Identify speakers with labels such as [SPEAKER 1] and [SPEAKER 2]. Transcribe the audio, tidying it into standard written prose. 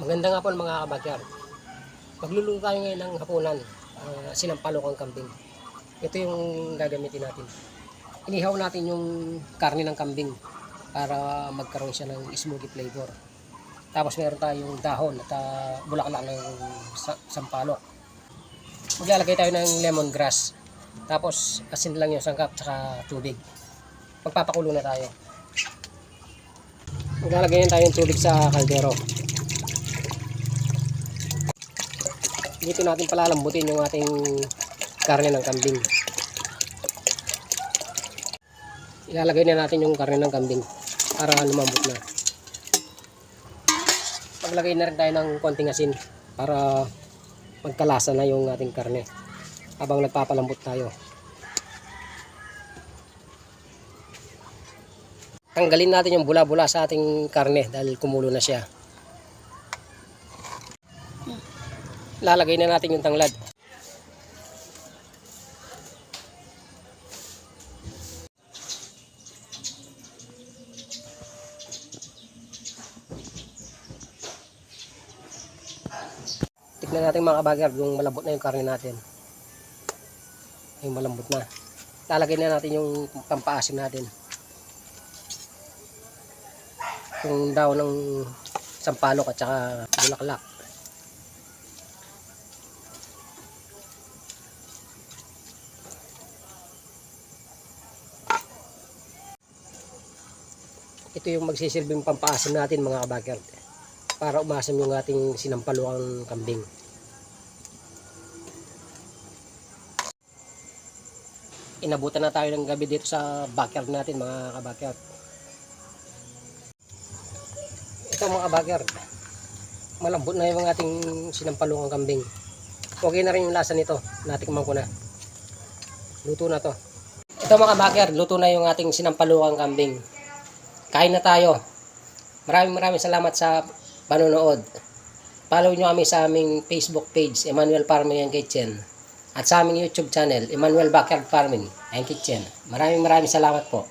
[SPEAKER 1] Maganda nga po mga kabakyard. Magluluto tayo ngayon ng hapunan, sinampalokang kambing. Ito yung gagamitin natin. Inihaw natin yung karne ng kambing para magkaroon siya ng smoky flavor. Tapos meron tayong dahon at bulaklak ng sampalok. Maglalagay tayo ng lemongrass. Tapos asin lang yung sangkap at tubig. Magpapakulo na tayo. Maglalagay na tayo ng tubig sa kaldero. Dito natin palalambutin yung ating karne ng kambing. Ilalagay na natin yung karne ng kambing para lumambot na. Maglagay na rin tayo ng konting asin para magkalasa na yung ating karne habang nagpapalambot tayo. Tanggalin natin yung bula-bula sa ating karne dahil kumulo na siya. Lalagay na natin yung tanglad. Tignan natin mga kabagyard yung malambot na yung karne natin. Yung malambot na. Lalagay na natin yung pampaasim natin. Yung daon ng sampalok at saka bulaklak. Ito yung magsisilbing pampaasim natin mga kabakyard para umasim yung ating sinampaluang kambing. Inabutan na tayo ng gabi dito sa backyard natin mga kabakyard. Ito mga kabakyard, malambot na yung ating sinampaluang kambing. Okay na rin yung lasa nito, natikman ko na. Luto na to. Ito mga kabakyard, luto na yung ating sinampaluang kambing. Kain na tayo. Maraming salamat sa panonood. Follow nyo kami sa aming Facebook page, Emmanuel Farming and Kitchen. At sa aming YouTube channel, Emmanuel Backyard Farming and Kitchen. Maraming salamat po.